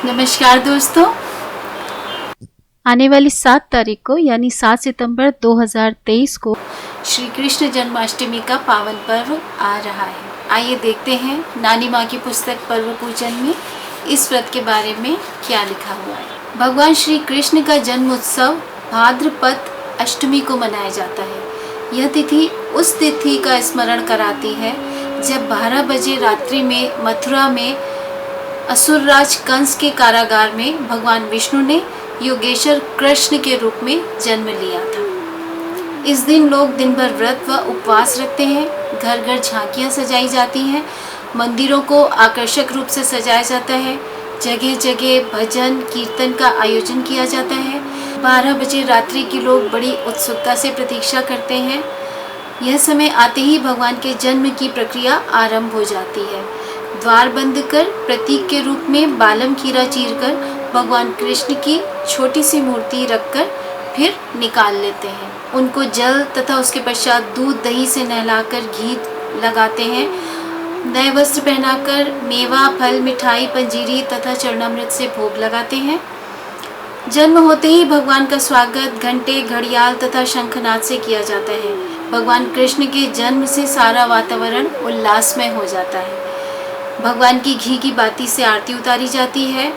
नमस्कार दोस्तों। आने वाली 7 तारीख को यानी 7 सितंबर 2023 को श्री कृष्ण जन्माष्टमी का पावन पर्व आ रहा है। आइए देखते हैं नानी माँ की पुस्तक पर्व पूजन में इस व्रत के बारे में क्या लिखा हुआ है। भगवान श्री कृष्ण का जन्म उत्सव भाद्रपद अष्टमी को मनाया जाता है। यह तिथि उस तिथि का स्मरण कराती है जब 12 बजे रात्रि में मथुरा में असुरराज कंस के कारागार में भगवान विष्णु ने योगेश्वर कृष्ण के रूप में जन्म लिया था। इस दिन लोग दिन भर व्रत व उपवास रखते हैं। घर घर झांकियां सजाई जाती हैं, मंदिरों को आकर्षक रूप से सजाया जाता है, जगह जगह भजन कीर्तन का आयोजन किया जाता है। 12 बजे रात्रि की लोग बड़ी उत्सुकता से प्रतीक्षा करते हैं। यह समय आते ही भगवान के जन्म की प्रक्रिया आरंभ हो जाती है। द्वार बंद कर प्रतीक के रूप में बालम खीरा चीरकर भगवान कृष्ण की छोटी सी मूर्ति रखकर फिर निकाल लेते हैं। उनको जल तथा उसके पश्चात दूध दही से नहलाकर घी लगाते हैं। नए वस्त्र पहनाकर मेवा फल मिठाई पंजीरी तथा चरणामृत से भोग लगाते हैं। जन्म होते ही भगवान का स्वागत घंटे घड़ियाल तथा शंखनाद से किया जाता है। भगवान कृष्ण के जन्म से सारा वातावरण उल्लासमय हो जाता है। भगवान की घी की बाती से आरती उतारी जाती है,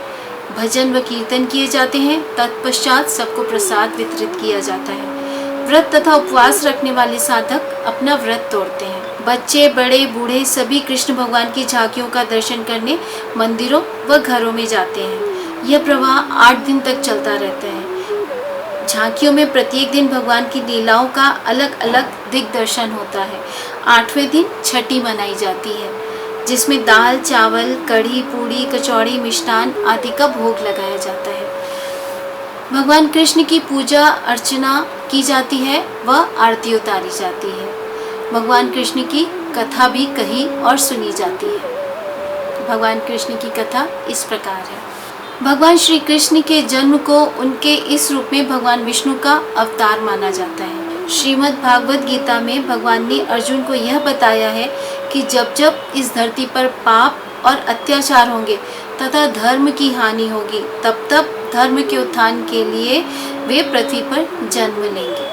भजन व कीर्तन किए जाते हैं। तत्पश्चात सबको प्रसाद वितरित किया जाता है। व्रत तथा उपवास रखने वाले साधक अपना व्रत तोड़ते हैं। बच्चे बड़े बूढ़े सभी कृष्ण भगवान की झांकियों का दर्शन करने मंदिरों व घरों में जाते हैं। यह प्रवाह 8 दिन तक चलता रहता है। झांकियों में प्रत्येक दिन भगवान की लीलाओं का अलग अलग दिग्दर्शन होता है। 8वें दिन छठी मनाई जाती है, जिसमें दाल चावल कढ़ी पूड़ी कचौड़ी मिष्ठान आदि का भोग लगाया जाता है। भगवान कृष्ण की पूजा अर्चना की जाती है व आरती उतारी जाती है। भगवान कृष्ण की कथा भी कही और सुनी जाती है। भगवान कृष्ण की कथा इस प्रकार है। भगवान श्री कृष्ण के जन्म को उनके इस रूप में भगवान विष्णु का अवतार माना जाता है। श्रीमद् भागवत गीता में भगवान ने अर्जुन को यह बताया है कि जब जब इस धरती पर पाप और अत्याचार होंगे तथा धर्म की हानि होगी, तब तब धर्म के उत्थान के लिए वे पृथ्वी पर जन्म लेंगे।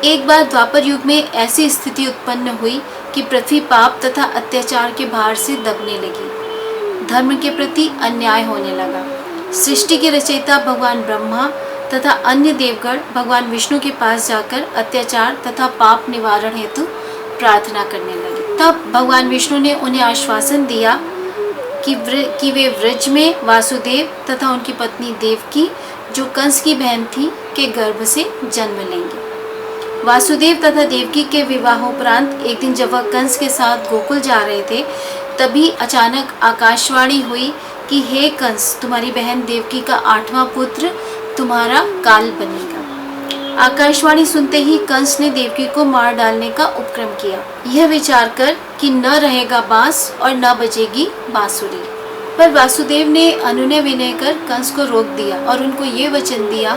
एक बार द्वापर युग में ऐसी स्थिति उत्पन्न हुई कि पृथ्वी पाप तथा अत्याचार के भार से दबने लगी। धर्म के प्रति अन्याय होने लगा। सृष्टि के रचयिता भगवान ब्रह्मा तथा अन्य देवगण भगवान विष्णु के पास जाकर अत्याचार तथा पाप निवारण हेतु प्रार्थना करने लगे। तब भगवान विष्णु ने उन्हें आश्वासन दिया कि वे व्रज में वासुदेव तथा उनकी पत्नी देवकी, जो कंस की बहन थी, के गर्भ से जन्म लेंगे। वासुदेव तथा देवकी के विवाहोपरांत एक दिन जब वह कंस के साथ गोकुल जा रहे थे, तभी अचानक आकाशवाणी हुई कि हे कंस, तुम्हारी बहन देवकी का 8वां पुत्र तुम्हारा काल बनेगा। आकाशवाणी सुनते ही कंस ने देवकी को मार डालने का उपक्रम किया, यह विचार कर कि न रहेगा बांस और न बजेगी बांसुरी। पर वासुदेव ने अनुनय विनय कर कंस को रोक दिया और उनको ये वचन दिया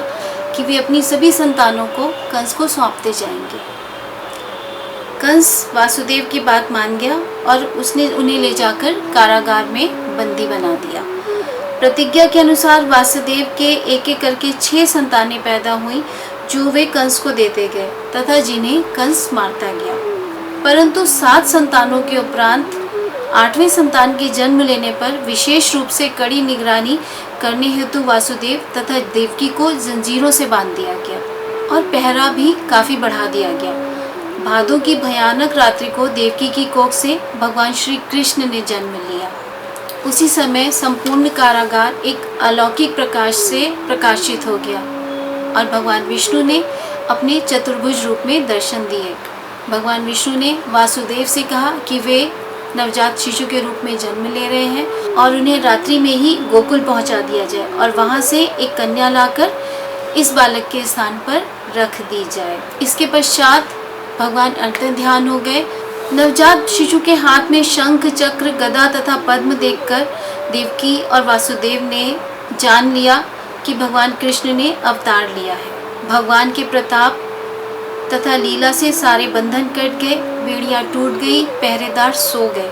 कि वे अपनी सभी संतानों को कंस को सौंपते जाएंगे। कंस वासुदेव की बात मान गया और उसने उन्हें ले जाकर कारागार में बंदी बना दिया। प्रतिज्ञा के अनुसार वासुदेव के एक एक करके 6 संतानें पैदा हुई, जो वे कंस को देते गए तथा जिन्हें कंस मारता गया। परंतु 7 संतानों के उपरांत 8वें संतान के जन्म लेने पर विशेष रूप से कड़ी निगरानी करने हेतु वासुदेव तथा देवकी को जंजीरों से बांध दिया गया और पहरा भी काफी बढ़ा दिया गया। भादों की भयानक रात्रि को देवकी की कोख से भगवान श्री कृष्ण ने जन्म लिया। उसी समय संपूर्ण कारागार एक अलौकिक प्रकाश से प्रकाशित हो गया और भगवान विष्णु ने अपने चतुर्भुज रूप में दर्शन दिए। भगवान विष्णु ने वासुदेव से कहा कि वे नवजात शिशु के रूप में जन्म ले रहे हैं और उन्हें रात्रि में ही गोकुल पहुंचा दिया जाए और वहां से एक कन्या लाकर इस बालक के स्थान पर रख दी जाए। इसके पश्चात भगवान अंतर ध्यान हो गए। नवजात शिशु के हाथ में शंख चक्र गदा तथा पद्म देखकर देवकी और वासुदेव ने जान लिया कि भगवान कृष्ण ने अवतार लिया है। भगवान के प्रताप तथा लीला से सारे बंधन कट गए, बेड़ियां टूट गई, पहरेदार सो गए,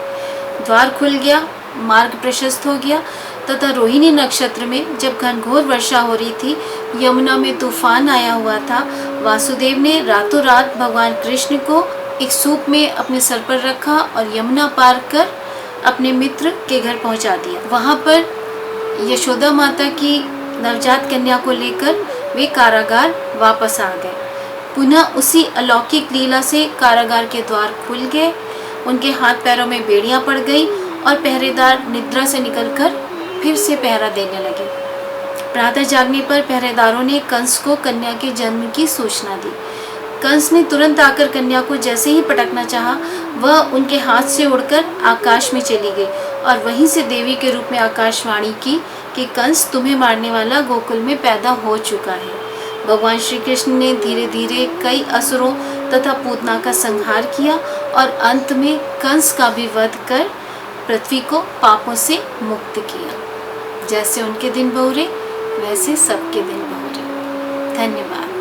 द्वार खुल गया, मार्ग प्रशस्त हो गया। तथा रोहिणी नक्षत्र में जब घनघोर वर्षा हो रही थी, यमुना में तूफान आया हुआ था, वासुदेव ने रातों रात भगवान कृष्ण को एक सूप में अपने सर पर रखा और यमुना पार कर अपने मित्र के घर पहुंचा दिया। वहां पर यशोदा माता की नवजात कन्या को लेकर वे कारागार वापस आ गए। पुनः उसी अलौकिक लीला से कारागार के द्वार खुल गए, उनके हाथ पैरों में बेड़ियां पड़ गई और पहरेदार निद्रा से निकलकर फिर से पहरा देने लगे। प्रातः जागने पर पहरेदारों ने कंस को कन्या के जन्म की सूचना दी। कंस ने तुरंत आकर कन्या को जैसे ही पटकना चाहा, वह उनके हाथ से उड़कर आकाश में चली गई और वहीं से देवी के रूप में आकाशवाणी की कि कंस तुम्हें मारने वाला गोकुल में पैदा हो चुका है। भगवान श्री कृष्ण ने धीरे धीरे कई असुरों तथा पूतना का संहार किया और अंत में कंस का भी वध कर पृथ्वी को पापों से मुक्त किया। जैसे उनके दिन बहुरे, वैसे सबके दिन बहुरे। धन्यवाद।